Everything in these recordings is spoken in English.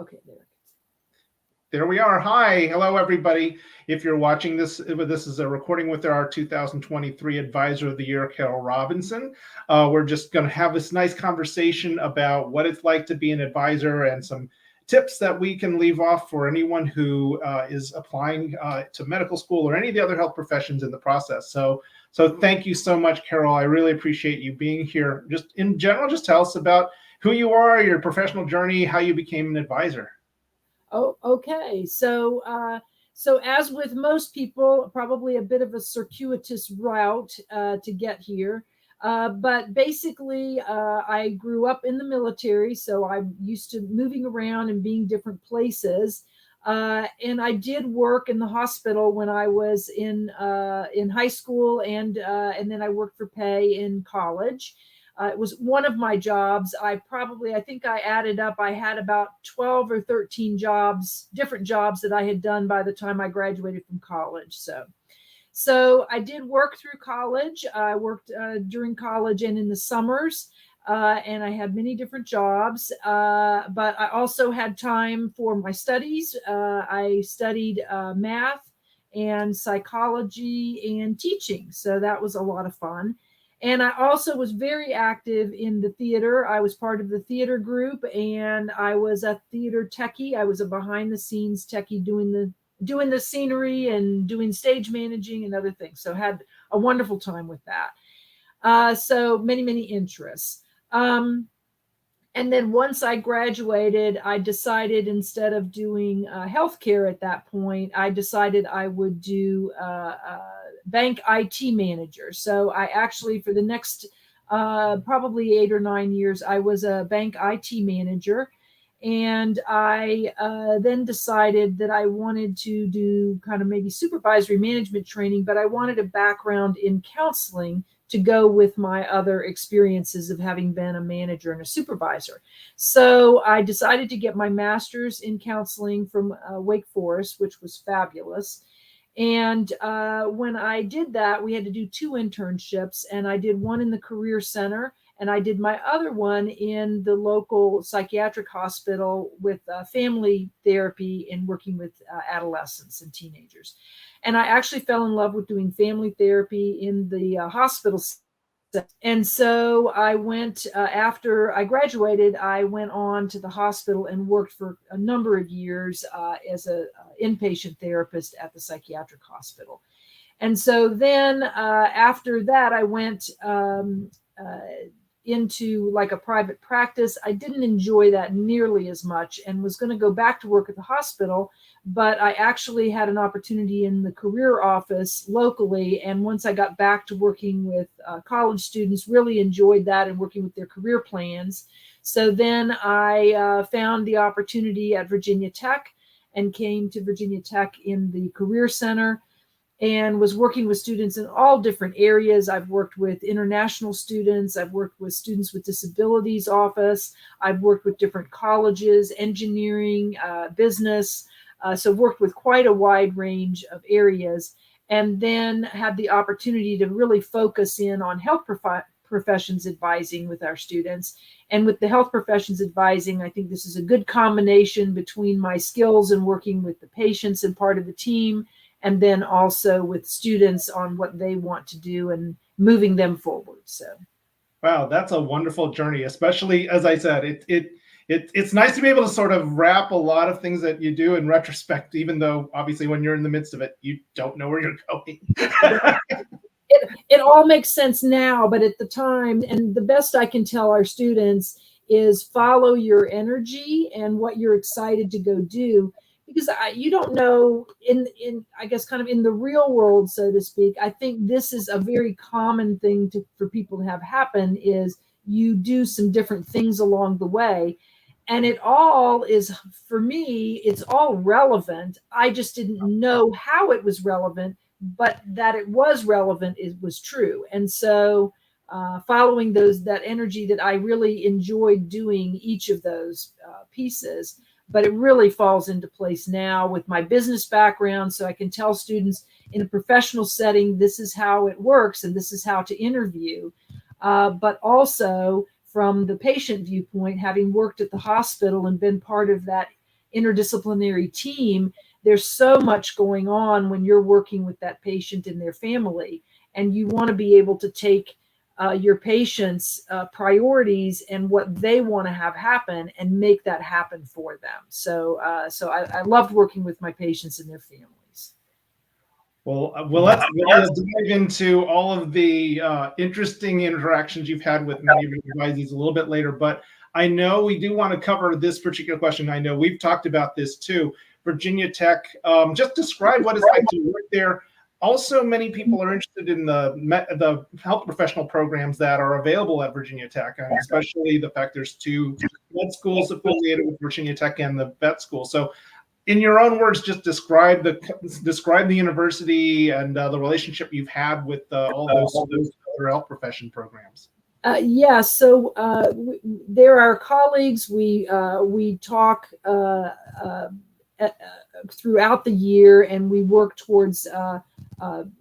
Okay, there. There we are. Hi. Hello, everybody. If you're watching this, this is a recording with our 2023 Advisor of the Year, Carol Robinson. We're just going to have this nice conversation about what it's like to be an advisor and some tips that we can leave off for anyone who is applying to medical school or any of the other health professions in the process. So thank you so much, Carol. I really appreciate you being here. Just in general, just tell us about who you are, your professional journey, how you became an advisor. Oh, okay. So as with most people, probably a bit of a circuitous route to get here. But basically, I grew up in the military, so I'm used to moving around and being different places. And I did work in the hospital when I was in high school, and then I worked for pay in college. It was one of my jobs. I think I added up, I had about 12 or 13 jobs, different jobs that I had done by the time I graduated from college. So I did work through college. I worked during college and in the summers, and I had many different jobs. But I also had time for my studies. I studied math and psychology and teaching. So that was a lot of fun. And I also was very active in the theater. I was part of the theater group, and I was a theater techie. I was a behind the scenes techie doing the scenery and doing stage managing and other things. So had a wonderful time with that. So many interests. And then once I graduated, I decided instead of doing healthcare at that point, I decided I would do bank IT manager. So I actually, for the next probably 8 or 9 years, I was a bank IT manager. And I then decided that I wanted to do kind of maybe supervisory management training, but I wanted a background in counseling to go with my other experiences of having been a manager and a supervisor. So I decided to get my master's in counseling from Wake Forest, which was fabulous. And when I did that, we had to do 2 internships, and I did one in the Career Center, and I did my other one in the local psychiatric hospital with family therapy and working with adolescents and teenagers. And I actually fell in love with doing family therapy in the hospital. And so I went, after I graduated, I went on to the hospital and worked for a number of years as an inpatient therapist at the psychiatric hospital. And so then after that, I went into like a private practice. I didn't enjoy that nearly as much and was going to go back to work at the hospital, but I actually had an opportunity in the career office locally. And once I got back to working with college students, really enjoyed that and working with their career plans. So then I found the opportunity at Virginia Tech and came to Virginia Tech in the Career Center and was working with students in all different areas. I've worked with international students. I've worked with students with disabilities office. I've worked with different colleges, engineering, business. So worked with quite a wide range of areas, and then had the opportunity to really focus in on health professions advising with our students. And with the health professions advising, I think this is a good combination between my skills in working with the patients and part of the team, and then also with students on what they want to do and moving them forward. So, wow, that's a wonderful journey. Especially, as I said, it's nice to be able to sort of wrap a lot of things that you do in retrospect, even though obviously when you're in the midst of it, you don't know where you're going. It all makes sense now, but at the time, and the best I can tell our students is follow your energy and what you're excited to go do. Because you don't know in I guess kind of in the real world, so to speak. I think this is a very common thing for people to have happen is you do some different things along the way. And it all is, for me, it's all relevant. I just didn't know how it was relevant, but that it was relevant was true. And so following that energy that I really enjoyed doing each of those pieces. But it really falls into place now with my business background. So I can tell students in a professional setting, this is how it works and this is how to interview. But also from the patient viewpoint, having worked at the hospital and been part of that interdisciplinary team, there's so much going on when you're working with that patient and their family, and you want to be able to take your patient's priorities and what they want to have happen and make that happen for them. So I loved working with my patients and their families. Well, let's dive into all of the interesting interactions you've had with many of your advisees a little bit later. But I know we do want to cover this particular question. I know we've talked about this too. Virginia Tech, just describe what it's like to work there. Also, many people are interested in the health professional programs that are available at Virginia Tech, and especially the fact there's 2 med schools affiliated with Virginia Tech and the vet school. So, in your own words, just describe the university and the relationship you've had with all those other health profession programs. So they're our colleagues. We talk throughout the year, and we work towards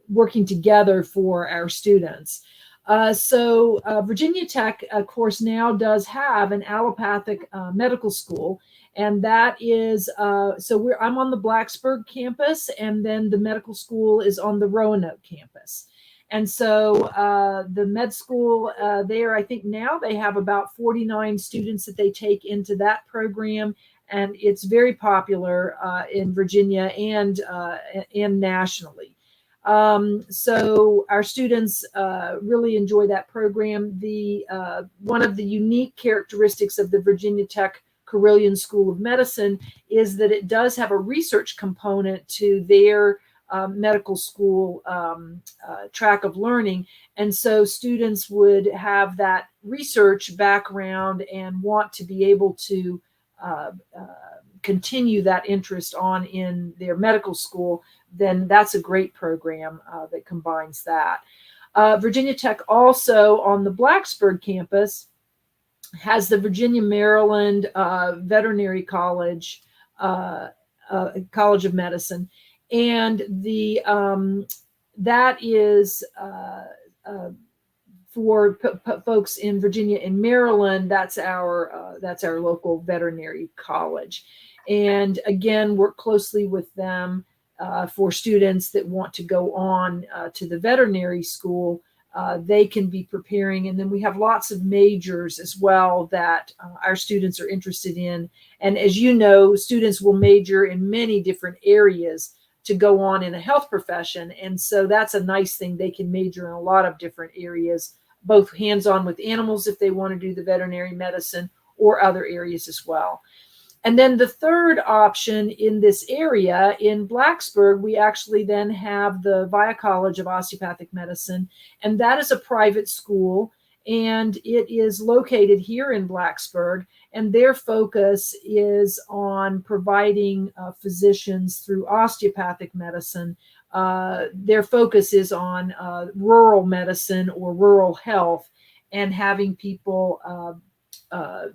working together for our students. Virginia Tech, of course, now does have an allopathic medical school, and that is I'm on the Blacksburg campus, and then the medical school is on the Roanoke campus. And so the med school there, I think now they have about 49 students that they take into that program, and it's very popular in Virginia and nationally. So our students really enjoy that program. One of the unique characteristics of the Virginia Tech Carilion School of Medicine is that it does have a research component to their medical school track of learning. And so students would have that research background and want to be able to continue that interest on in their medical school. Then that's a great program that combines that. Virginia Tech also on the Blacksburg campus has the Virginia Maryland Veterinary College, College of Medicine, and that is for folks in Virginia and Maryland. That's our local veterinary college, and again work closely with them for students that want to go on to the veterinary school. They can be preparing, and then we have lots of majors as well that our students are interested in. And as you know, students will major in many different areas to go on in a health profession, and so that's a nice thing. They can major in a lot of different areas, both hands-on with animals if they want to do the veterinary medicine, or other areas as well. And then the third option in this area in Blacksburg, we actually then have the Via College of Osteopathic Medicine, and that is a private school, and it is located here in Blacksburg, and their focus is on providing physicians through osteopathic medicine. Their focus is on rural medicine or rural health, and having people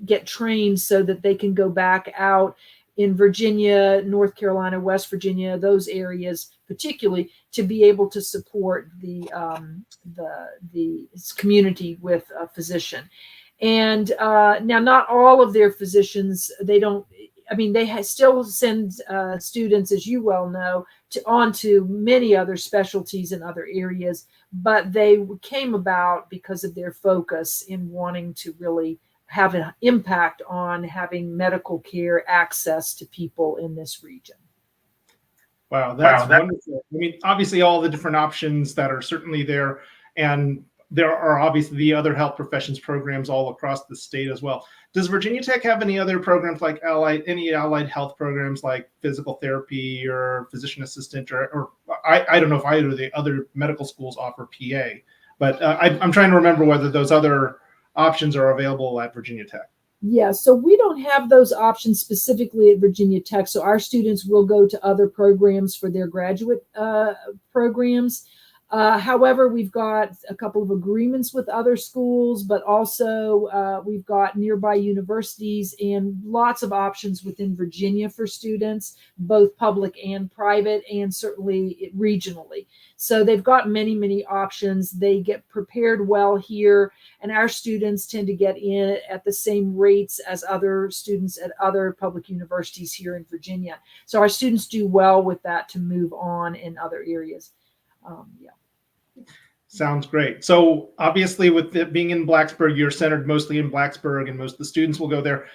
get trained so that they can go back out in Virginia, North Carolina, West Virginia, those areas particularly, to be able to support the community with a physician. And now, not all of their physicians, they still send students, as you well know, on to many other specialties in other areas, but they came about because of their focus in wanting to really have an impact on having medical care access to people in this region. Wow, that's wonderful. I mean, obviously all the different options that are certainly there, and there are obviously the other health professions programs all across the state as well. Does Virginia Tech have any other programs like any allied health programs like physical therapy or physician assistant, or I don't know if either of the other medical schools offer PA, but I'm trying to remember whether those other options are available at Virginia Tech. Yeah, so we don't have those options specifically at Virginia Tech. So our students will go to other programs for their graduate programs. However, we've got a couple of agreements with other schools, but also we've got nearby universities and lots of options within Virginia for students, both public and private, and certainly regionally. So they've got many, many options. They get prepared well here, and our students tend to get in at the same rates as other students at other public universities here in Virginia. So our students do well with that to move on in other areas. Yeah. Sounds great. So obviously with it being in Blacksburg, you're centered mostly in Blacksburg and most of the students will go there.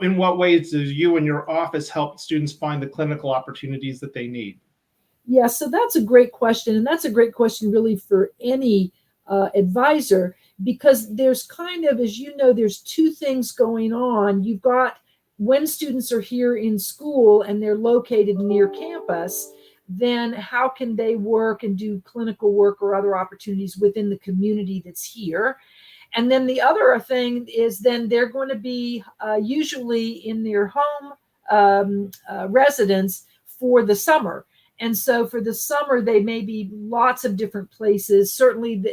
In what ways does you and your office help students find the clinical opportunities that they need? Yeah, so that's a great question. And that's a great question really for any advisor, because there's kind of, as you know, there's two things going on. You've got when students are here in school and they're located near campus, then how can they work and do clinical work or other opportunities within the community that's here? And then the other thing is then they're going to be usually in their home residence for the summer. And so for the summer, they may be lots of different places. Certainly,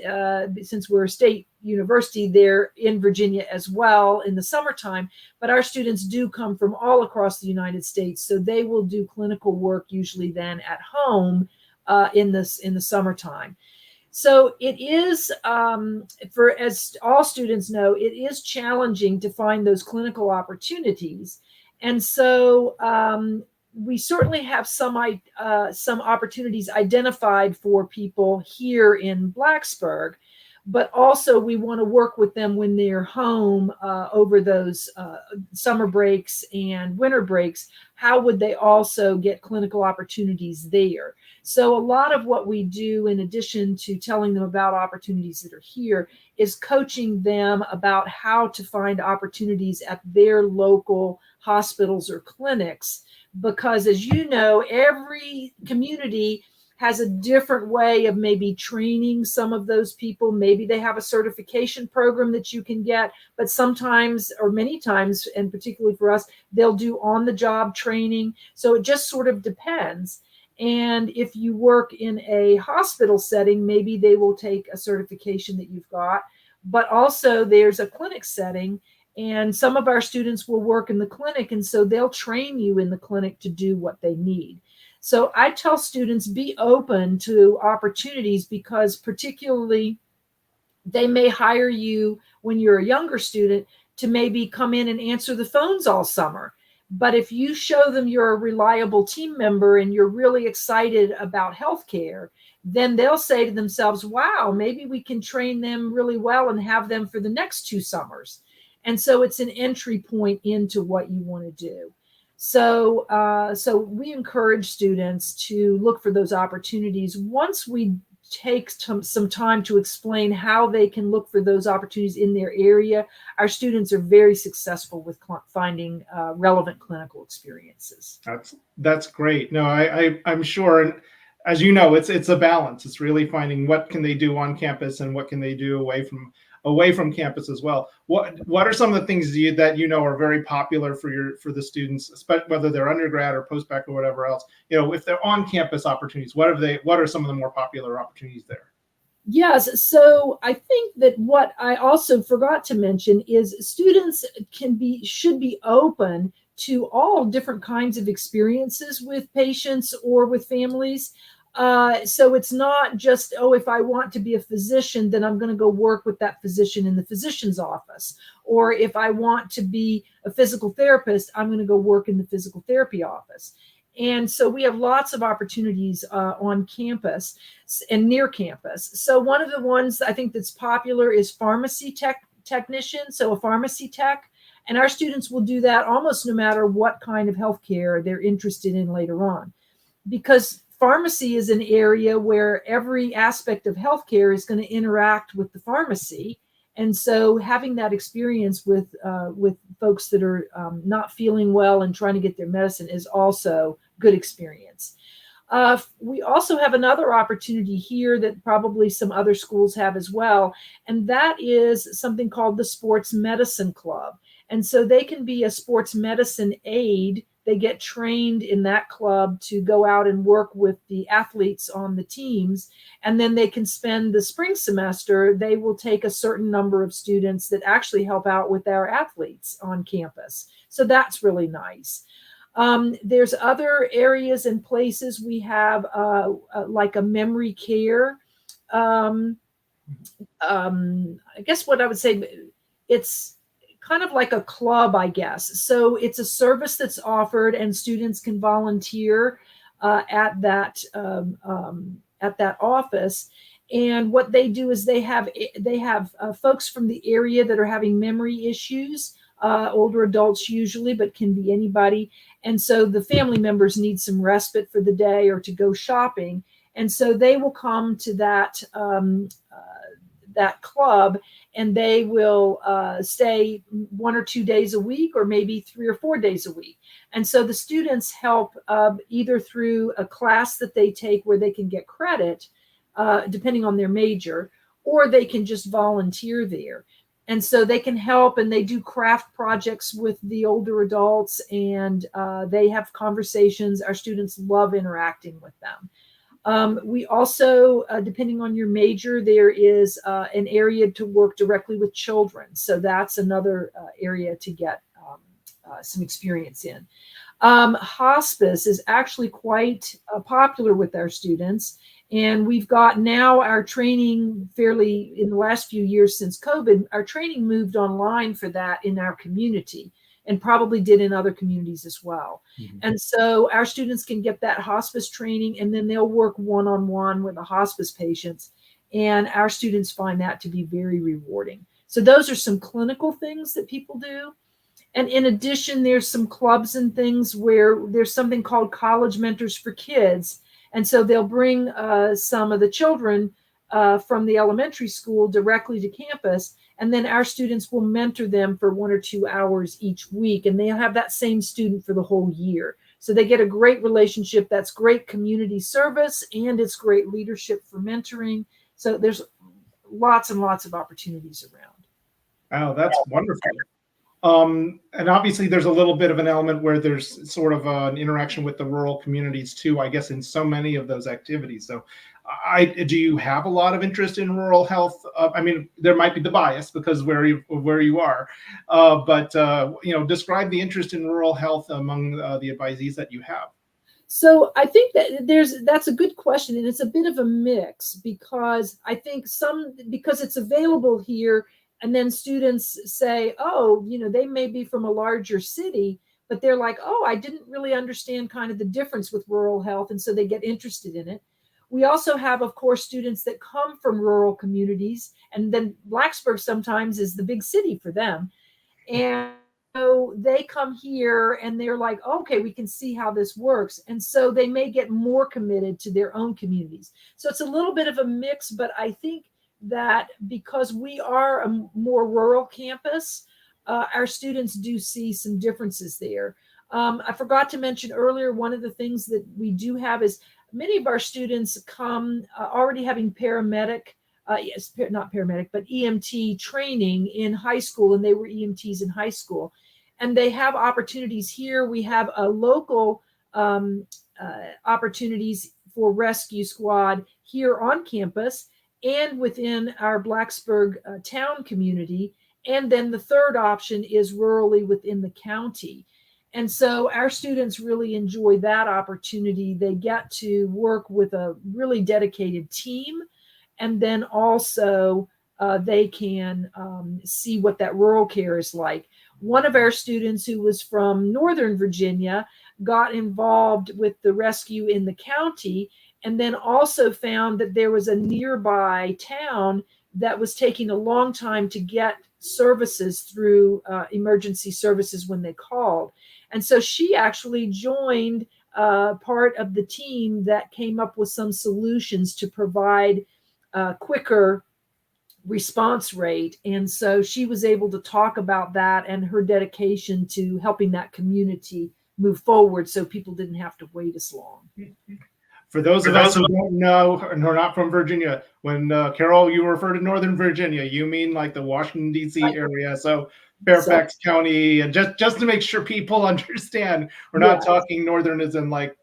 since we're a state university, they're in Virginia as well in the summertime. But our students do come from all across the United States. So they will do clinical work usually then at home in the summertime. So it is, as all students know, it is challenging to find those clinical opportunities. And so we certainly have some opportunities identified for people here in Blacksburg, but also we want to work with them when they're home over those summer breaks and winter breaks. How would they also get clinical opportunities there? So a lot of what we do, in addition to telling them about opportunities that are here, is coaching them about how to find opportunities at their local hospitals or clinics. Because as you know, every community has a different way of maybe training some of those people. Maybe they have a certification program that you can get, but sometimes, or many times, and particularly for us, they'll do on-the-job training. So it just sort of depends. And if you work in a hospital setting, maybe they will take a certification that you've got, but also there's a clinic setting. And some of our students will work in the clinic, and so they'll train you in the clinic to do what they need. So I tell students, be open to opportunities, because particularly they may hire you when you're a younger student to maybe come in and answer the phones all summer. But if you show them you're a reliable team member and you're really excited about healthcare, then they'll say to themselves, wow, maybe we can train them really well and have them for the next 2 summers. And so it's an entry point into what you want to do. So we encourage students to look for those opportunities. Once we take some time to explain how they can look for those opportunities in their area, our students are very successful with finding relevant clinical experiences. That's great. No, I'm sure. And as you know, it's a balance. It's really finding what can they do on campus and what can they do away from campus as well. What are some of the things that you know are very popular for the students, whether they're undergrad or postbac or whatever else? You know, if they're on campus opportunities, what are some of the more popular opportunities there? Yes, so I think that what I also forgot to mention is students should be open to all different kinds of experiences with patients or with families. So it's not just, oh, if I want to be a physician, then I'm going to go work with that physician in the physician's office. Or if I want to be a physical therapist, I'm going to go work in the physical therapy office. And so we have lots of opportunities on campus and near campus. So one of the ones I think that's popular is pharmacy technician, so a pharmacy tech. And our students will do that almost no matter what kind of healthcare they're interested in later on. Because pharmacy is an area where every aspect of healthcare is going to interact with the pharmacy. And so having that experience with folks that are not feeling well and trying to get their medicine is also good experience. We also have another opportunity here that probably some other schools have as well, and that is something called the Sports Medicine Club. And so they can be a sports medicine aide they get trained in that club to go out and work with the athletes on the teams. And then they can spend the spring semester, they will take a certain number of students that actually help out with our athletes on campus. So that's really nice. There's other areas and places we have like a memory care. I guess what I would say, it's kind of like a club, I guess. So it's a service that's offered, and students can volunteer at that office. And what they do is they have folks from the area that are having memory issues, older adults usually, but can be anybody. And so the family members need some respite for the day or to go shopping. And so they will come to that club, and they will stay 1 or 2 days a week, or maybe 3 or 4 days a week. And so the students help either through a class that they take where they can get credit, depending on their major, or they can just volunteer there. And so they can help, and they do craft projects with the older adults, and they have conversations. Our students love interacting with them. We also, depending on your major, there is an area to work directly with children. So that's another area to get some experience in. Hospice is actually quite popular with our students. And we've got now our training fairly, in the last few years since COVID, our training moved online for that in our community, and probably did in other communities as well. Mm-hmm. And so our students can get that hospice training, and then they'll work one-on-one with the hospice patients. And our students find that to be very rewarding. So those are some clinical things that people do. And in addition, there's some clubs and things where there's something called College Mentors for Kids. And so they'll bring some of the children from the elementary school directly to campus, and then our students will mentor them for 1 or 2 hours each week, and they'll have that same student for the whole year. So they get a great relationship. That's great community service, and it's great leadership for mentoring. So there's lots and lots of opportunities around. Oh, that's wonderful. And obviously there's a little bit of an element where there's sort of an interaction with the rural communities too, I guess, in so many of those activities. So do you have a lot of interest in rural health? I mean, there might be the bias because where you are, but describe the interest in rural health among the advisees that you have. So I think that that's a good question, and it's a bit of a mix, because I think because it's available here, and then students say, oh, they may be from a larger city, but they're like, oh, I didn't really understand kind of the difference with rural health. And so they get interested in it. We also have, of course, students that come from rural communities, and then Blacksburg sometimes is the big city for them. And so they come here and they're like, okay, we can see how this works. And so they may get more committed to their own communities. So it's a little bit of a mix, but I think that because we are a more rural campus, our students do see some differences there. I forgot to mention earlier, one of the things that we do have is many of our students come already having not paramedic, but EMT training in high school, and they were EMTs in high school. And they have opportunities here. We have a local opportunities for rescue squad here on campus and within our Blacksburg town community. And then the third option is rurally within the county. And so our students really enjoy that opportunity. They get to work with a really dedicated team. And then also they can see what that rural care is like. One of our students who was from Northern Virginia got involved with the rescue in the county, and then also found that there was a nearby town that was taking a long time to get services through emergency services when they called. And so she actually joined part of the team that came up with some solutions to provide quicker response rate. And so she was able to talk about that and her dedication to helping that community move forward so people didn't have to wait as long. For those of us who don't know and are not from Virginia, when Carol, you refer to Northern Virginia, you mean like the Washington, D.C. area. So Fairfax County, and just to make sure people understand, we're not talking northern as in like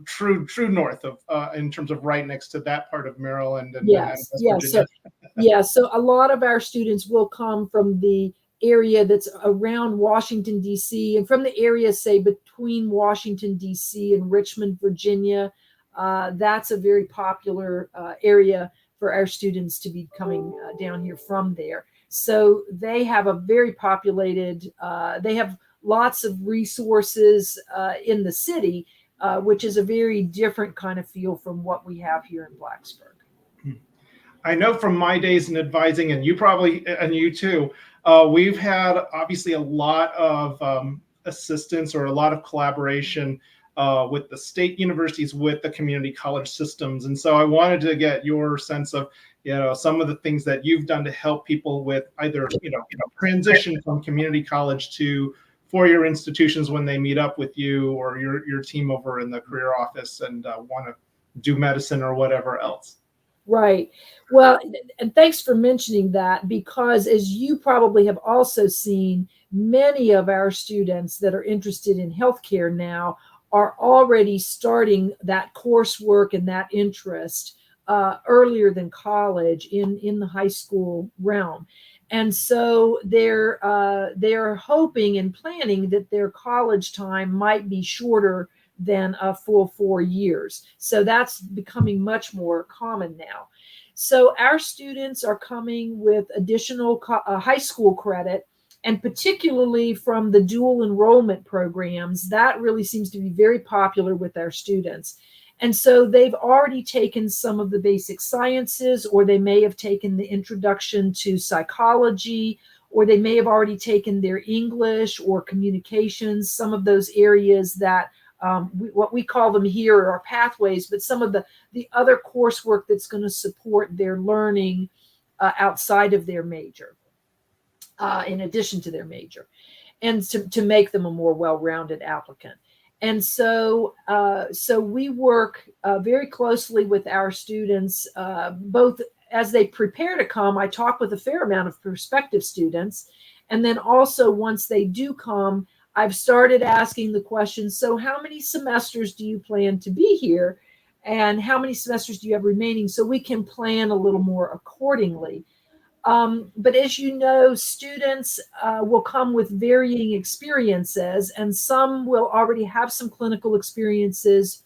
true north of in terms of right next to that part of Maryland and West Virginia. So a lot of our students will come from the area that's around Washington, D.C., and from the area, say, between Washington, D.C. and Richmond, Virginia. That's a very popular area for our students to be coming down here from there. So they have a very populated, they have lots of resources in the city, which is a very different kind of feel from what we have here in Blacksburg. I know from my days in advising, and you probably, and you too, we've had obviously a lot of assistance or a lot of collaboration with the state universities, with the community college systems. And so I wanted to get your sense of, some of the things that you've done to help people with either, transition from community college to four-year institutions when they meet up with you or your team over in the career office and want to do medicine or whatever else. Right. Well, and thanks for mentioning that, because as you probably have also seen, many of our students that are interested in healthcare now are already starting that coursework and that interest earlier than college in the high school realm. And so they're hoping and planning that their college time might be shorter than a full 4 years. So that's becoming much more common now. So our students are coming with additional high school credit, and particularly from the dual enrollment programs. That really seems to be very popular with our students. And so they've already taken some of the basic sciences, or they may have taken the introduction to psychology, or they may have already taken their English or communications, some of those areas that what we call them here are pathways, but some of the other coursework that's going to support their learning outside of their major, in addition to their major, and to make them a more well-rounded applicant. And so we work very closely with our students, both as they prepare to come. I talk with a fair amount of prospective students. And then also once they do come, I've started asking the question, so how many semesters do you plan to be here? And how many semesters do you have remaining? So we can plan a little more accordingly. But as you know, students will come with varying experiences, and some will already have some clinical experiences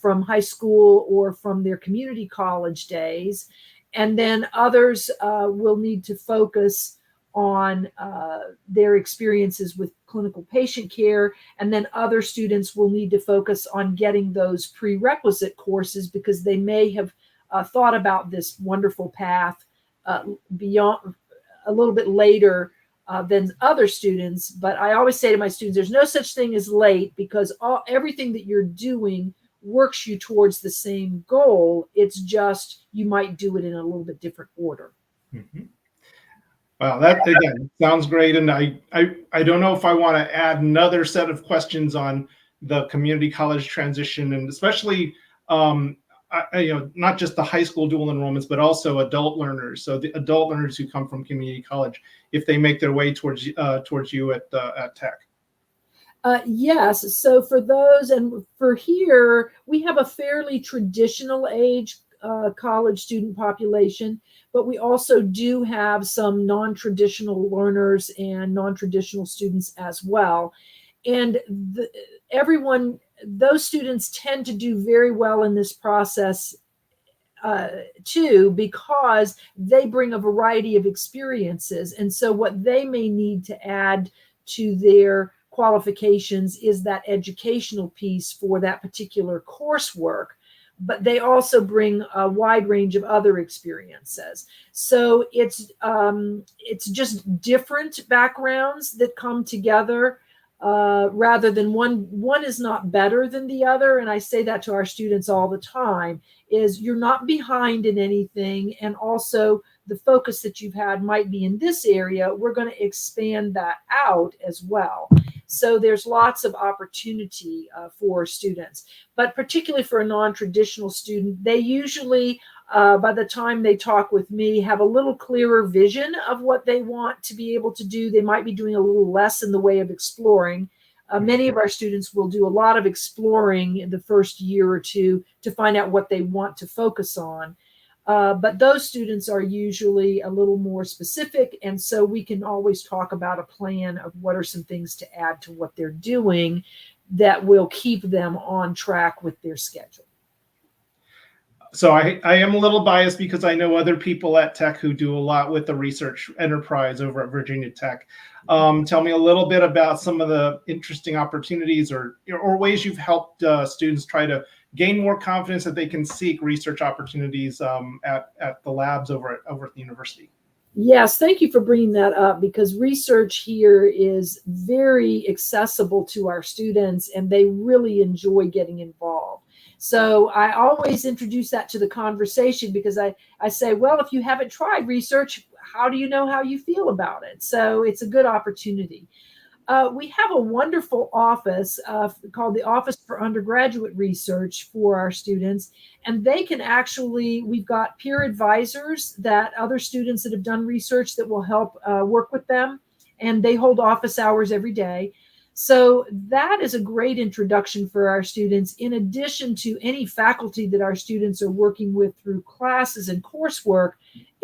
from high school or from their community college days. And then others will need to focus on their experiences with clinical patient care. And then other students will need to focus on getting those prerequisite courses because they may have thought about this wonderful path beyond a little bit later than other students. But I always say to my students, there's no such thing as late, because everything that you're doing works you towards the same goal. It's just you might do it in a little bit different order. Mm-hmm. Well, that again sounds great, and I don't know if I want to add another set of questions on the community college transition, and especially not just the high school dual enrollments, but also adult learners. So the adult learners who come from community college, if they make their way towards you at Tech. Yes. So for those, and for here, we have a fairly traditional age college student population, but we also do have some non-traditional learners and non-traditional students as well. And those students tend to do very well in this process too, because they bring a variety of experiences. And so what they may need to add to their qualifications is that educational piece for that particular coursework, but they also bring a wide range of other experiences. So it's just different backgrounds that come together rather than one is not better than the other. And I say that to our students all the time, is you're not behind in anything. And also the focus that you've had might be in this area. We're going to expand that out as well. So there's lots of opportunity for students, but particularly for a non-traditional student, they usually, by the time they talk with me, have a little clearer vision of what they want to be able to do. They might be doing a little less in the way of exploring. Many of our students will do a lot of exploring in the first year or two to find out what they want to focus on. But those students are usually a little more specific. And so we can always talk about a plan of what are some things to add to what they're doing that will keep them on track with their schedule. So I am a little biased because I know other people at Tech who do a lot with the research enterprise over at Virginia Tech. Tell me a little bit about some of the interesting opportunities or ways you've helped students try to gain more confidence that they can seek research opportunities at the labs over at the university. Yes, thank you for bringing that up, because research here is very accessible to our students and they really enjoy getting involved. So I always introduce that to the conversation, because I say, well, if you haven't tried research, how do you know how you feel about it? So it's a good opportunity. We have a wonderful office called the Office for Undergraduate Research for our students. And they can actually, we've got peer advisors, that other students that have done research that will help work with them. And they hold office hours every day. So that is a great introduction for our students, in addition to any faculty that our students are working with through classes and coursework.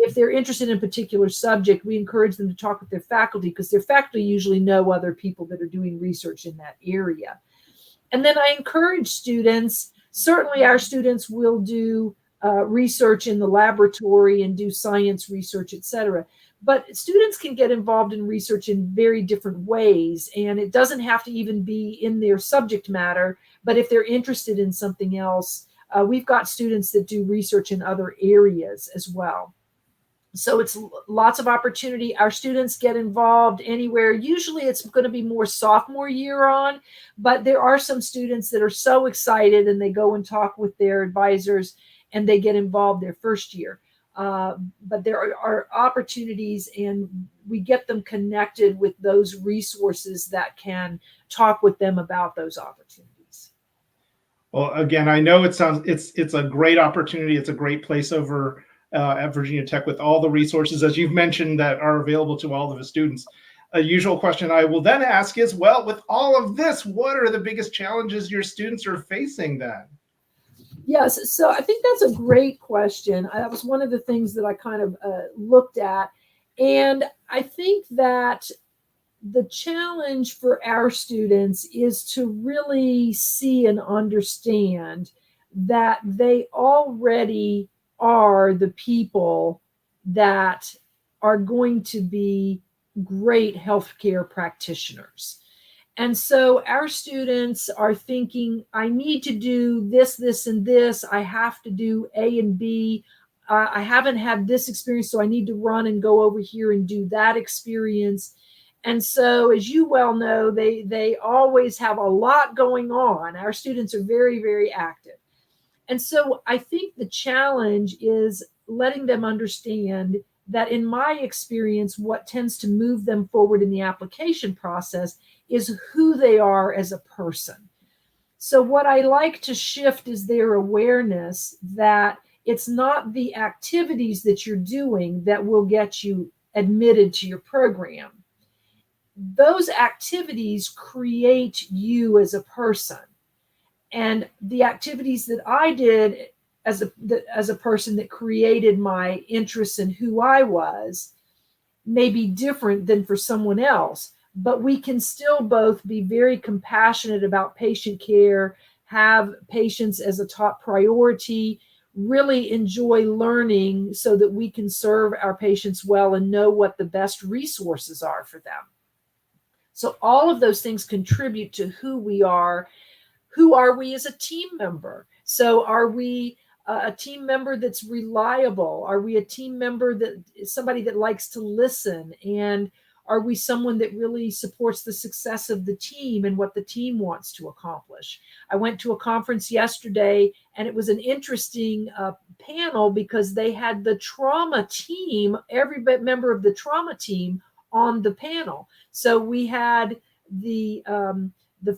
If they're interested in a particular subject, we encourage them to talk with their faculty, because their faculty usually know other people that are doing research in that area. And then I encourage students, certainly our students will do research in the laboratory and do science research, etc. But students can get involved in research in very different ways, and it doesn't have to even be in their subject matter. But if they're interested in something else, we've got students that do research in other areas as well. So it's lots of opportunity. Our students get involved anywhere. Usually it's going to be more sophomore year on, but there are some students that are so excited and they go and talk with their advisors and they get involved their first year. But there are opportunities, and we get them connected with those resources that can talk with them about those opportunities. Well, again, I know it's a great opportunity. It's a great place over at Virginia Tech with all the resources, as you've mentioned, that are available to all of the students. A usual question I will then ask is, well, with all of this, what are the biggest challenges your students are facing then? Yes, so I think that's a great question. That was one of the things that I kind of looked at. And I think that the challenge for our students is to really see and understand that they already are the people that are going to be great healthcare practitioners. And so our students are thinking, I need to do this, this, and this. I have to do A and B. I haven't had this experience, so I need to run and go over here and do that experience. And so, as you well know, they always have a lot going on. Our students are very, very active. And so I think the challenge is letting them understand that, in my experience, what tends to move them forward in the application process is who they are as a person. So what I like to shift is their awareness that it's not the activities that you're doing that will get you admitted to your program. Those activities create you as a person. And the activities that I did as a person that created my interests in who I was may be different than for someone else, but we can still both be very compassionate about patient care, have patients as a top priority, really enjoy learning so that we can serve our patients well and know what the best resources are for them. So all of those things contribute to who we are. Who are we as a team member? So are we a team member that's reliable? Are we a team member that is somebody that likes to listen? And are we someone that really supports the success of the team and what the team wants to accomplish? I went to a conference yesterday, and it was an interesting panel, because they had the trauma team, every member of the trauma team on the panel. So we had the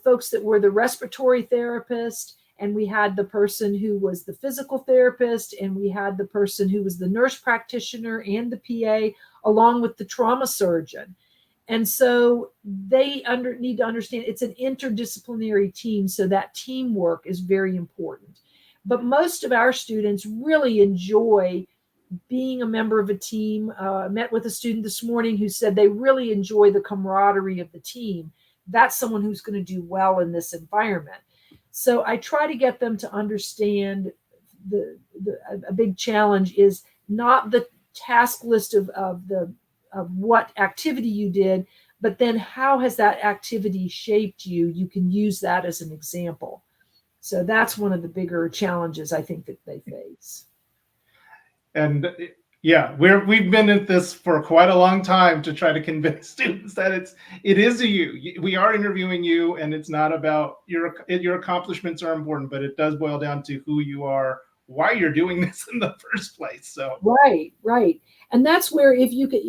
folks that were the respiratory therapist, and we had the person who was the physical therapist, and we had the person who was the nurse practitioner and the PA, along with the trauma surgeon. And so they need to understand it's an interdisciplinary team, so that teamwork is very important. But most of our students really enjoy being a member of a team. I met with a student this morning who said they really enjoy the camaraderie of the team. That's someone who's going to do well in this environment. So I try to get them to understand a big challenge is not the task list of what activity you did, but then how has that activity shaped you? You can use that as an example. So that's one of the bigger challenges I think that they face. And yeah, we've been at this for quite a long time to try to convince students that it is you. We are interviewing you, and it's not about your accomplishments are important, but it does boil down to who you are, why you're doing this in the first place. So right. And that's where, if you could,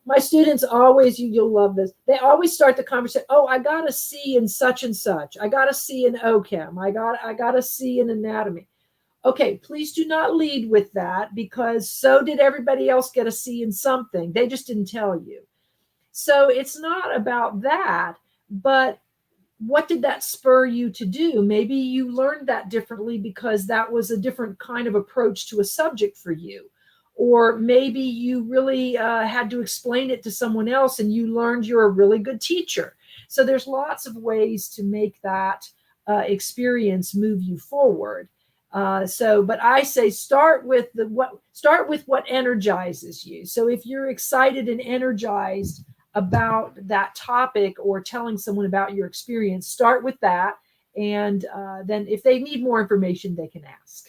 my students always, you'll love this. They always start the conversation. Oh, I got a C in such and such. I got a C in OChem. I got a C in anatomy. Okay, please do not lead with that, because so did everybody else get a C in something. They just didn't tell you. So it's not about that, but what did that spur you to do? Maybe you learned that differently because that was a different kind of approach to a subject for you. Or maybe you really had to explain it to someone else and you learned you're a really good teacher. So there's lots of ways to make that experience move you forward. But I say start with what energizes you. So if you're excited and energized about that topic or telling someone about your experience, start with that. And then if they need more information, they can ask.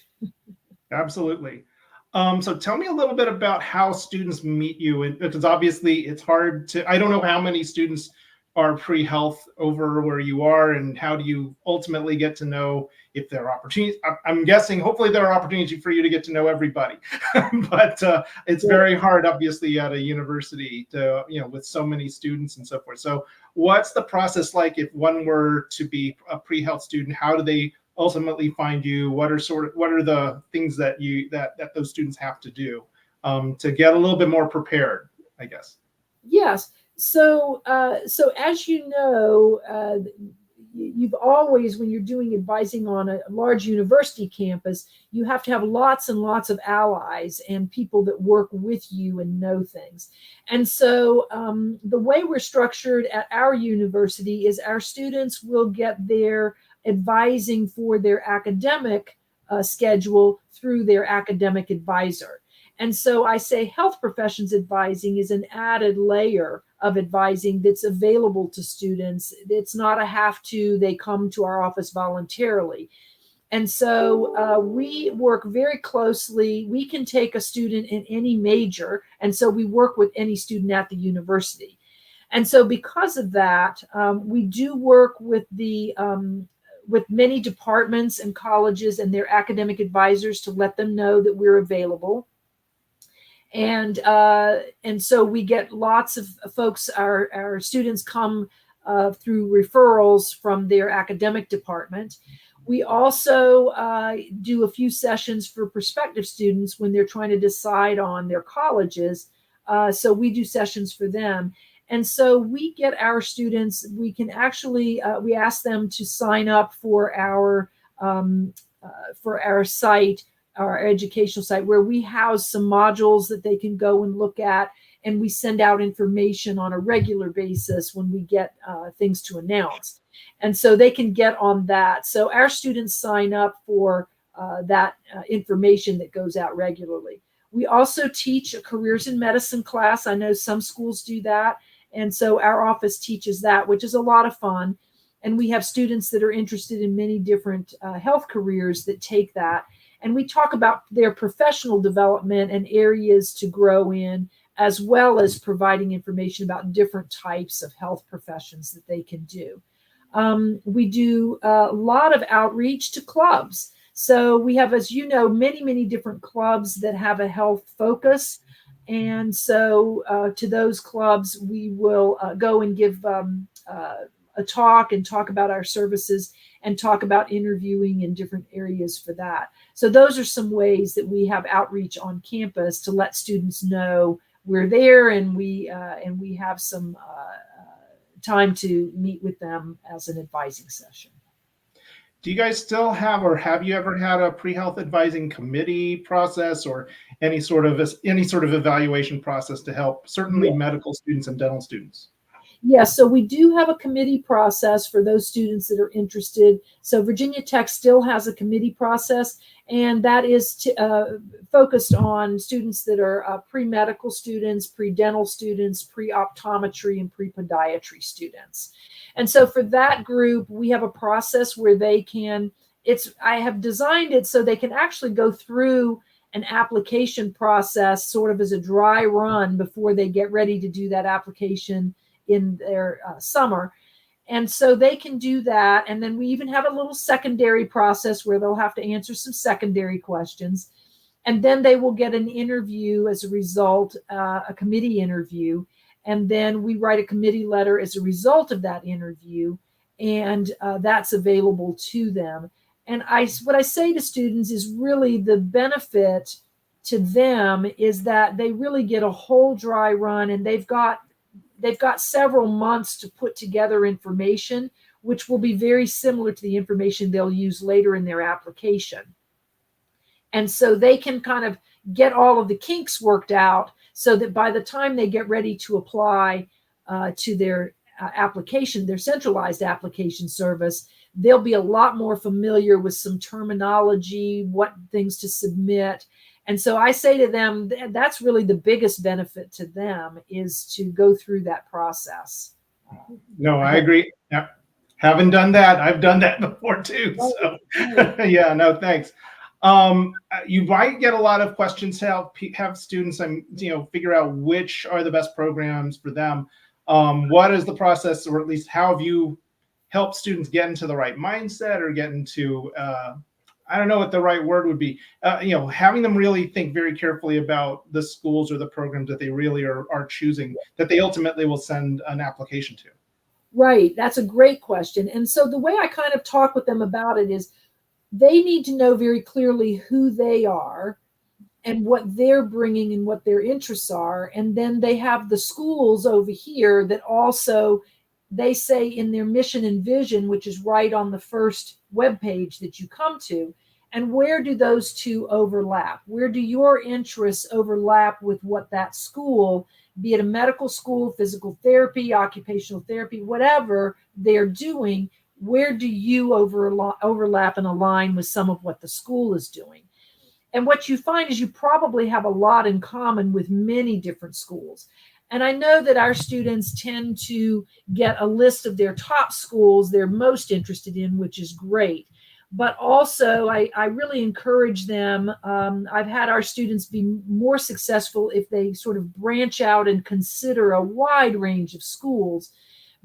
Absolutely. So tell me a little bit about how students meet you, because obviously it's hard to, I don't know how many students are pre-health over where you are, and how do you ultimately get to know if there are opportunities? I'm guessing hopefully there are opportunities for you to get to know everybody, but it's very hard obviously at a university to, with so many students and so forth. So what's the process like if one were to be a pre-health student? How do they ultimately find you? What are the things that those students have to do to get a little bit more prepared, I guess? Yes. So as you know, you've always, when you're doing advising on a large university campus, you have to have lots and lots of allies and people that work with you and know things. And so the way we're structured at our university is our students will get their advising for their academic schedule through their academic advisor. And so I say health professions advising is an added layer of advising that's available to students. It's not a have to, they come to our office voluntarily. And so we work very closely. We can take a student in any major. And so we work with any student at the university. And so because of that, we do work with with many departments and colleges and their academic advisors to let them know that we're available. And so we get lots of folks, our students come through referrals from their academic department. We also do a few sessions for prospective students when they're trying to decide on their colleges. So we do sessions for them. And so we get our students, we can actually, we ask them to sign up for our site, our educational site, where we house some modules that they can go and look at. And we send out information on a regular basis when we get things to announce. And so they can get on that. So our students sign up for that information that goes out regularly. We also teach a careers in medicine class. I know some schools do that. And so our office teaches that, which is a lot of fun. And we have students that are interested in many different health careers that take that. And we talk about their professional development and areas to grow in, as well as providing information about different types of health professions that they can do. We do a lot of outreach to clubs. So we have, as you know, many, many different clubs that have a health focus. And so to those clubs, we will go and give a talk and talk about our services and talk about interviewing in different areas for that. So those are some ways that we have outreach on campus to let students know we're there, and we have some time to meet with them as an advising session. Do you guys still have, or have you ever had a pre-health advising committee process, or any sort of evaluation process to help certainly medical students and dental students? Yes, so we do have a committee process for those students that are interested. So Virginia Tech still has a committee process, and that is focused on students that are pre-medical students, pre-dental students, pre-optometry, and pre-podiatry students. And so for that group, we have a process where they can, I have designed it so they can actually go through an application process sort of as a dry run before they get ready to do that application in their summer. And so they can do that. And then we even have a little secondary process where they'll have to answer some secondary questions. And then they will get an interview as a result, a committee interview. And then we write a committee letter as a result of that interview. And that's available to them. And what I say to students is really the benefit to them is that they really get a whole dry run, and they've got several months to put together information, which will be very similar to the information they'll use later in their application. And so they can kind of get all of the kinks worked out so that by the time they get ready to apply to their application, their centralized application service, they'll be a lot more familiar with some terminology, what things to submit. And so I say to them, that's really the biggest benefit to them, is to go through that process. No, I agree. Yeah. Haven't done that. I've done that before too. So yeah, no, thanks. You might get a lot of questions to have students figure out which are the best programs for them. What is the process, or at least how have you helped students get into the right mindset, or get into I don't know what the right word would be, having them really think very carefully about the schools or the programs that they really are choosing, that they ultimately will send an application to? Right. That's a great question. And so the way I kind of talk with them about it is they need to know very clearly who they are and what they're bringing and what their interests are. And then they have the schools over here that also, they say in their mission and vision, which is right on the first webpage that you come to, and where do those two overlap? Where do your interests overlap with what that school, be it a medical school, physical therapy, occupational therapy, whatever they're doing, where do you overlap and align with some of what the school is doing? And what you find is you probably have a lot in common with many different schools. And I know that our students tend to get a list of their top schools they're most interested in, which is great. But also, I really encourage them. I've had our students be more successful if they sort of branch out and consider a wide range of schools,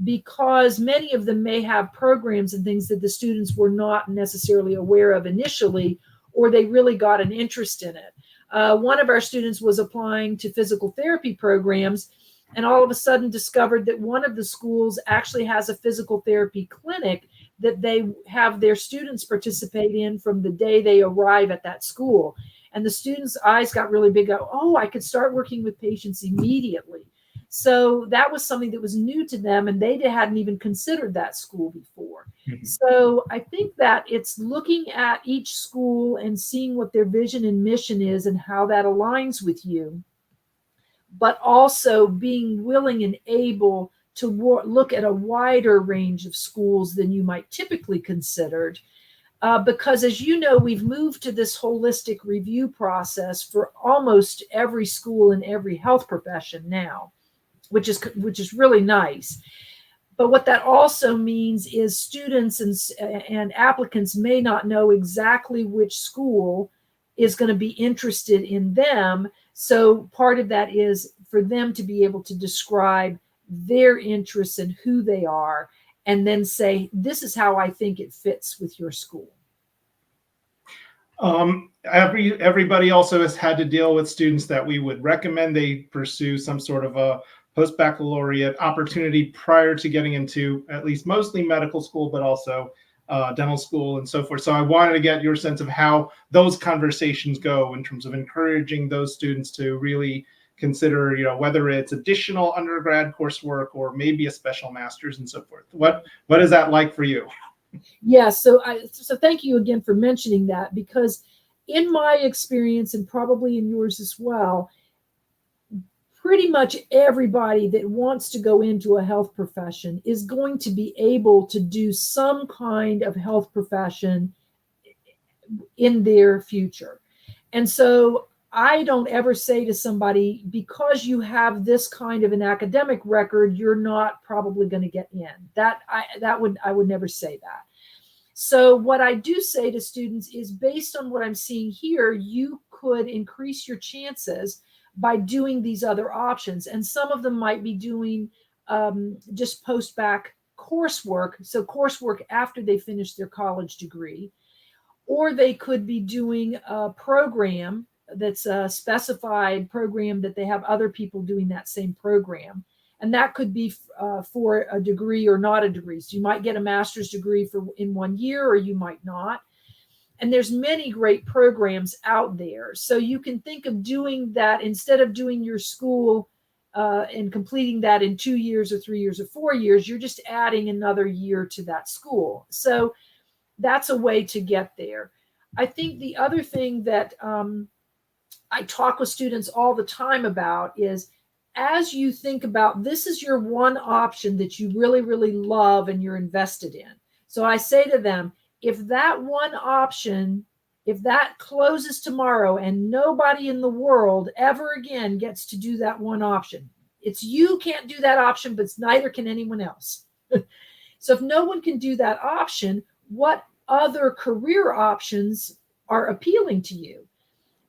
because many of them may have programs and things that the students were not necessarily aware of initially, or they really got an interest in it. One of our students was applying to physical therapy programs, and all of a sudden discovered that one of the schools actually has a physical therapy clinic that they have their students participate in from the day they arrive at that school. And the students' eyes got really big. Oh, I could start working with patients immediately. So that was something that was new to them, and they hadn't even considered that school before. Mm-hmm. So I think that it's looking at each school and seeing what their vision and mission is and how that aligns with you, but also being willing and able to look at a wider range of schools than you might typically considered. Because as you know, we've moved to this holistic review process for almost every school and every health profession now, which is really nice. But what that also means is students and applicants may not know exactly which school is going to be interested in them. So part of that is for them to be able to describe their interests and who they are, and then say, this is how I think it fits with your school. Everybody also has had to deal with students that we would recommend they pursue some sort of a post-baccalaureate opportunity prior to getting into at least mostly medical school, but also dental school and so forth. So I wanted to get your sense of how those conversations go in terms of encouraging those students to really consider, whether it's additional undergrad coursework or maybe a special master's and so forth. What is that like for you? Yeah, so thank you again for mentioning that, because in my experience, and probably in yours as well, pretty much everybody that wants to go into a health profession is going to be able to do some kind of health profession in their future. And so I don't ever say to somebody, because you have this kind of an academic record, you're not probably going to get in. I would never say that. So what I do say to students is, based on what I'm seeing here, you could increase your chances by doing these other options. And some of them might be doing just post-bac coursework, so coursework after they finish their college degree, or they could be doing a program that's a specified program that they have other people doing that same program. And that could be for a degree or not a degree. So you might get a master's degree in 1 year, or you might not. And there's many great programs out there. So you can think of doing that instead of doing your school and completing that in 2 years or 3 years or 4 years. You're just adding another year to that school. So that's a way to get there. I think the other thing that I talk with students all the time about is, as you think about, this is your one option that you really, really love and you're invested in. So I say to them, if that one option, if that closes tomorrow and nobody in the world ever again gets to do that one option, it's you can't do that option, but neither can anyone else. So if no one can do that option, what other career options are appealing to you?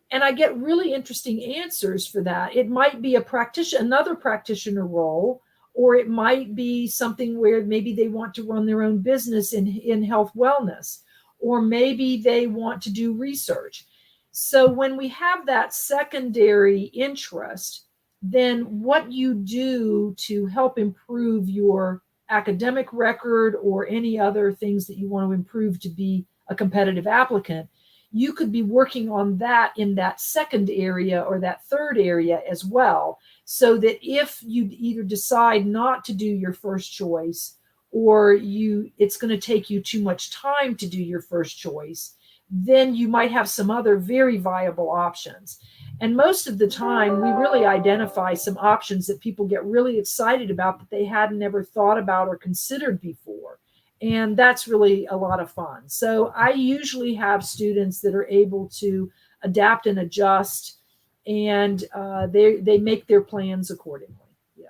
And I get really interesting answers for that. It might be another practitioner role, or it might be something where maybe they want to run their own business in health wellness, or maybe they want to do research. So when we have that secondary interest, then what you do to help improve your academic record or any other things that you want to improve to be a competitive applicant, you could be working on that in that second area or that third area as well. So that if you either decide not to do your first choice, or it's going to take you too much time to do your first choice, then you might have some other very viable options. And most of the time, we really identify some options that people get really excited about that they hadn't ever thought about or considered before. And that's really a lot of fun. So I usually have students that are able to adapt and adjust, and they make their plans accordingly. Yeah.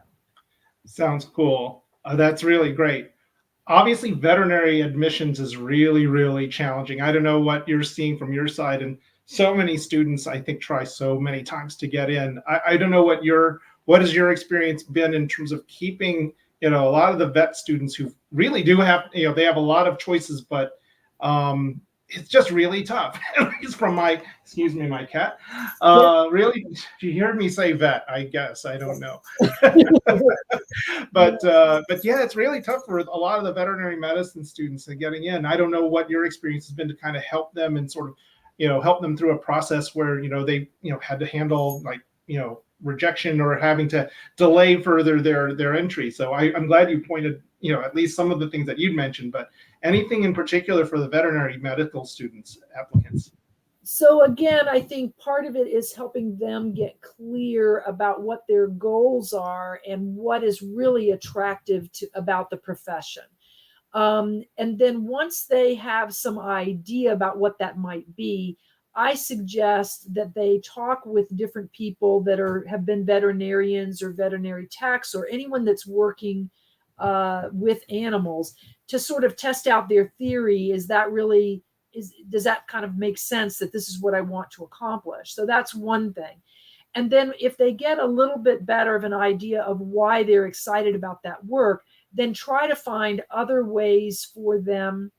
Sounds cool. That's really great. Obviously, veterinary admissions is really, really challenging. I don't know what you're seeing from your side, and so many students, I think, try so many times to get in. I don't know what has your experience been in terms of keeping, a lot of the vet students who really do have, they have a lot of choices, but it's just really tough. At least from my cat. Really, she heard me say vet, I guess. I don't know. But yeah, it's really tough for a lot of the veterinary medicine students getting in. I don't know what your experience has been to kind of help them and sort of, help them through a process where, they, had to handle rejection or having to delay further their entry. So I'm glad you pointed, at least some of the things that you'd mentioned, but anything in particular for the veterinary medical students, applicants? So again, I think part of it is helping them get clear about what their goals are and what is really attractive about the profession. And then once they have some idea about what that might be, I suggest that they talk with different people that have been veterinarians or veterinary techs or anyone that's working with animals, to sort of test out their theory. Does that kind of make sense, that this is what I want to accomplish? So that's one thing. And then if they get a little bit better of an idea of why they're excited about that work, then try to find other ways for them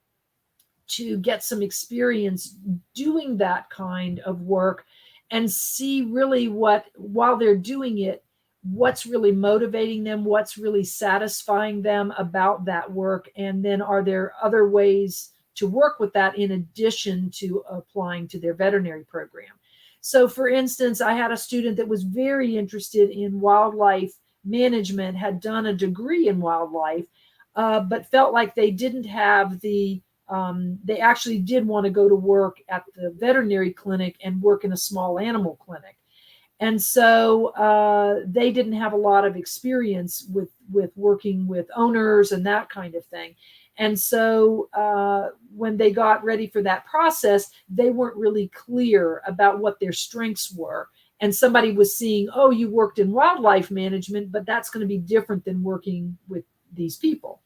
to get some experience doing that kind of work, and see really while they're doing it, what's really motivating them, what's really satisfying them about that work, and then are there other ways to work with that in addition to applying to their veterinary program. So for instance, I had a student that was very interested in wildlife management, had done a degree in wildlife, but felt like they didn't have they actually did want to go to work at the veterinary clinic and work in a small animal clinic. And so they didn't have a lot of experience with working with owners and that kind of thing. And so when they got ready for that process, they weren't really clear about what their strengths were. And somebody was seeing, oh, you worked in wildlife management, but that's going to be different than working with these people.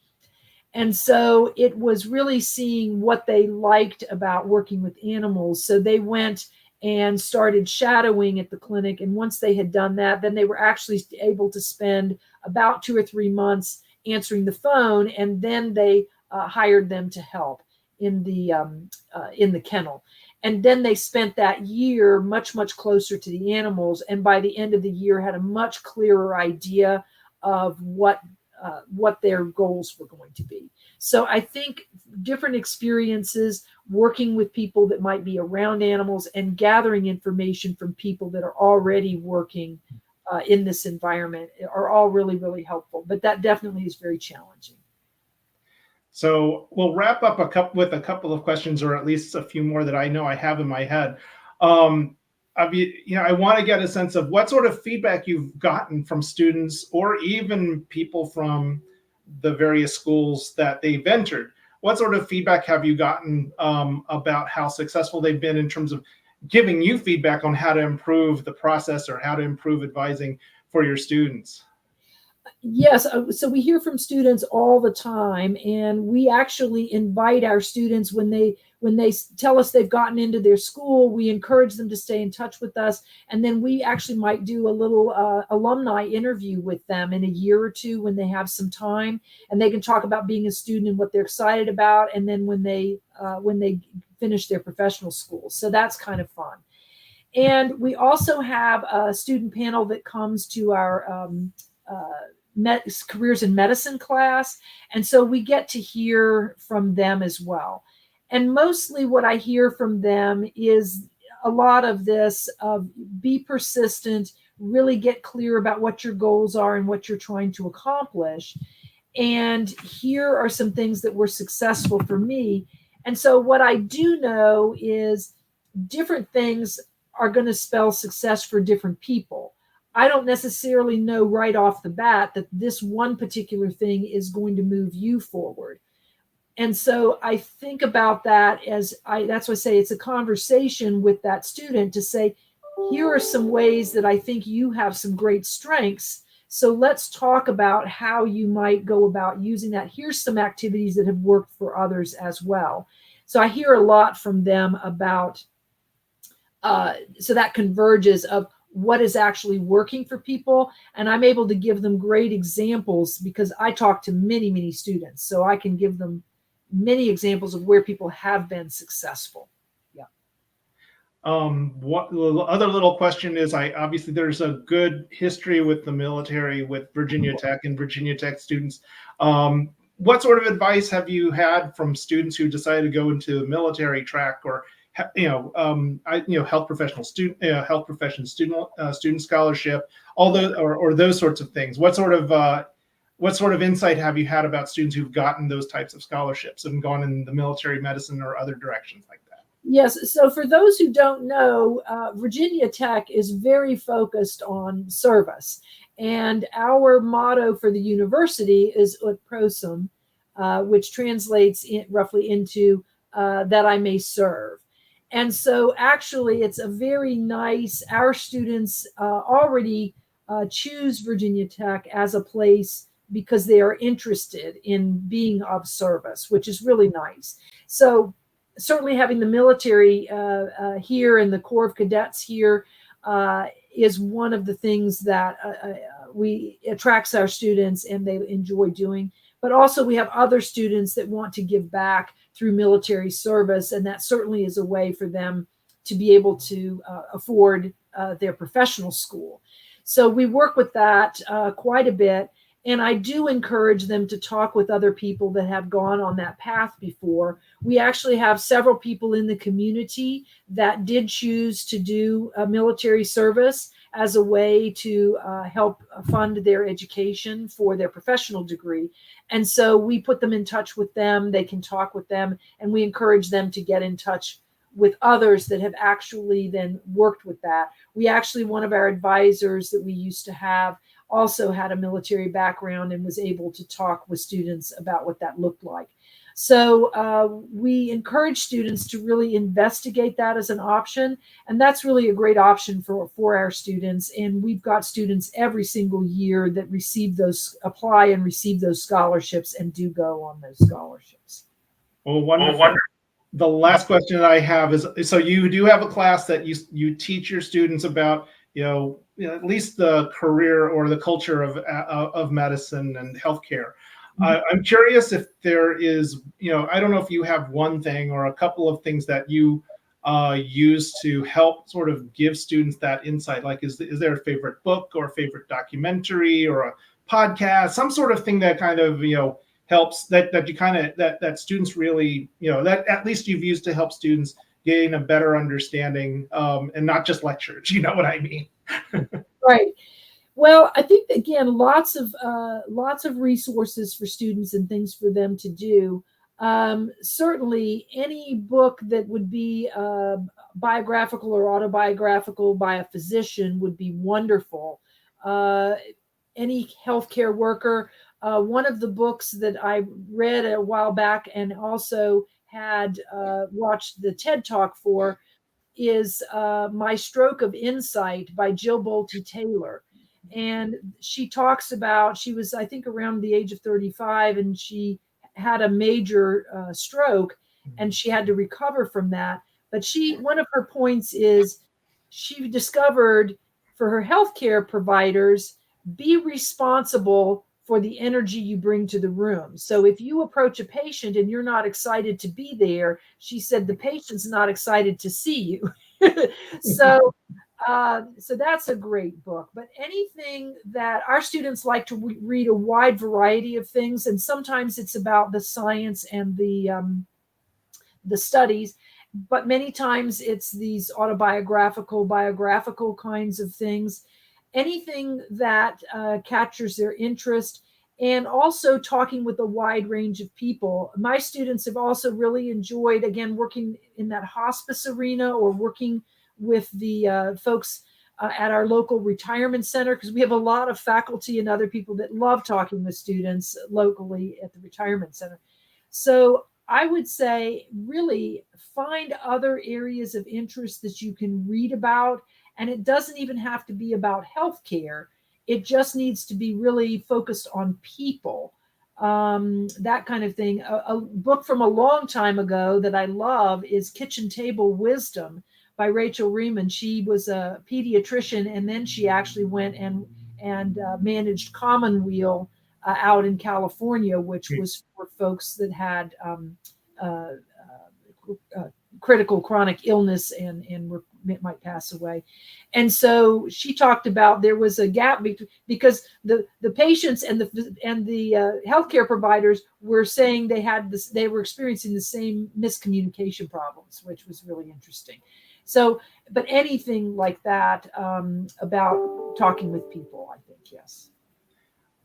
And so it was really seeing what they liked about working with animals. So they went and started shadowing at the clinic. And once they had done that, then they were actually able to spend about 2 or 3 months answering the phone. And then they hired them to help in the kennel. And then they spent that year much, much closer to the animals. And by the end of the year, had a much clearer idea of what their goals were going to be. So I think different experiences, working with people that might be around animals and gathering information from people that are already working in this environment are all really, really helpful. But that definitely is very challenging. So we'll wrap up with a couple of questions, or at least a few more that I know I have in my head. I want to get a sense of what sort of feedback you've gotten from students or even people from the various schools that they've entered. What sort of feedback have you gotten about how successful they've been in terms of giving you feedback on how to improve the process or how to improve advising for your students? Yes, so we hear from students all the time, and we actually invite our students when they tell us they've gotten into their school, we encourage them to stay in touch with us, and then we actually might do a little alumni interview with them in a year or two when they have some time, and they can talk about being a student and what they're excited about, and then when they finish their professional school. So that's kind of fun. And we also have a student panel that comes to our careers in medicine class. And so we get to hear from them as well. And mostly what I hear from them is a lot of this of be persistent, really get clear about what your goals are and what you're trying to accomplish. And here are some things that were successful for me. And so what I do know is different things are going to spell success for different people. I don't necessarily know right off the bat that this one particular thing is going to move you forward. And so I think about that that's why I say it's a conversation with that student to say, here are some ways that I think you have some great strengths. So let's talk about how you might go about using that. Here's some activities that have worked for others as well. So I hear a lot from them about, so that converges of what is actually working for people. And I'm able to give them great examples because I talk to many, many students. So I can give them many examples of where people have been successful. Yeah. What other little question is, obviously there's a good history with the military, with Virginia Tech and Virginia Tech students. What sort of advice have you had from students who decided to go into the military track, or health professional student, health profession student scholarship, all those or those sorts of things? What sort of insight have you had about students who've gotten those types of scholarships and gone in the military, medicine, or other directions like that? Yes. So for those who don't know, Virginia Tech is very focused on service. And our motto for the university is Ut Prosum, which translates roughly into that I may serve. And so actually it's a very nice, our students already choose Virginia Tech as a place because they are interested in being of service, which is really nice. So certainly having the military here and the Corps of Cadets here is one of the things that we attracts our students and they enjoy doing. But also we have other students that want to give back through military service, and that certainly is a way for them to be able to afford their professional school. So we work with that quite a bit. And I do encourage them to talk with other people that have gone on that path before. We actually have several people in the community that did choose to do a military service as a way to help fund their education for their professional degree. And so we put them in touch with them. They can talk with them, and we encourage them to get in touch with others that have actually then worked with that. We actually, one of our advisors that we used to have also had a military background and was able to talk with students about what that looked like. So we encourage students to really investigate that as an option. And that's really a great option for our students. And we've got students every single year that apply and receive those scholarships and do go on those scholarships. Well, wonderful. The last question that I have is, so you do have a class that you teach your students about, at least the career or the culture of medicine and healthcare. I'm curious if there is, I don't know if you have one thing or a couple of things that you use to help sort of give students that insight. Like, is there a favorite book or a favorite documentary or a podcast, some sort of thing that kind of, helps that you kind of, that students really, that at least you've used to help students gain a better understanding, and not just lectures, you know what I mean? Right. Well, I think, again, lots of resources for students and things for them to do. Certainly, any book that would be biographical or autobiographical by a physician would be wonderful. Any healthcare worker. One of the books that I read a while back and also had watched the TED Talk for is My Stroke of Insight by Jill Bolte Taylor. And she talks about, she was, I think, around the age of 35, and she had a major stroke, and she had to recover from that. But one of her points is she discovered for her healthcare providers, be responsible for the energy you bring to the room. So if you approach a patient and you're not excited to be there, she said the patient's not excited to see you. So that's a great book. But anything that our students like to read, a wide variety of things, and sometimes it's about the science and the studies, but many times it's these autobiographical, biographical kinds of things. Anything that captures their interest, and also talking with a wide range of people. My students have also really enjoyed, again, working in that hospice arena or working with the folks at our local retirement center, because we have a lot of faculty and other people that love talking with students locally at the retirement center. So I would say really find other areas of interest that you can read about. And it doesn't even have to be about healthcare. It just needs to be really focused on people, that kind of thing. A book from a long time ago that I love is Kitchen Table Wisdom by Rachel Riemann. She was a pediatrician, and then she actually went and managed Commonweal out in California, which was for folks that had critical chronic illness and might pass away. And so she talked about there was a gap because the patients and the healthcare providers were saying they were experiencing the same miscommunication problems, which was really interesting. So, but anything like that about talking with people, I think, yes.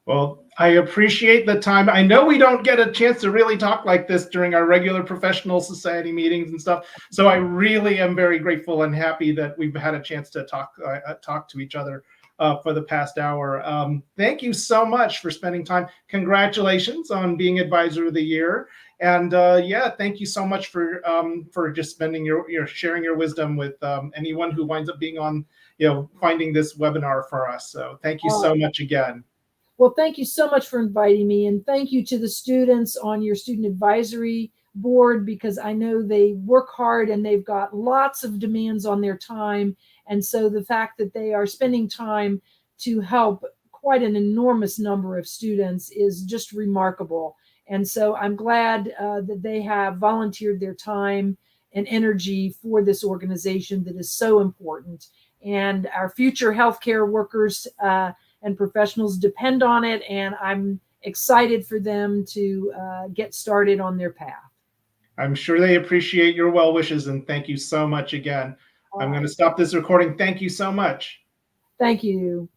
Well, I appreciate the time. I know we don't get a chance to really talk like this during our regular professional society meetings and stuff. So I really am very grateful and happy that we've had a chance to talk to each other for the past hour. Thank you so much for spending time. Congratulations on being Advisor of the Year. And thank you so much for just spending sharing your wisdom with anyone who winds up being on, finding this webinar for us. So thank you so much again. Well, thank you so much for inviting me, and thank you to the students on your student advisory board, because I know they work hard and they've got lots of demands on their time. And so the fact that they are spending time to help quite an enormous number of students is just remarkable. And so I'm glad that they have volunteered their time and energy for this organization that is so important. and our future healthcare workers and professionals depend on it. And I'm excited for them to get started on their path. I'm sure they appreciate your well wishes, and thank you so much again. I'm going to stop this recording. Thank you so much. Thank you.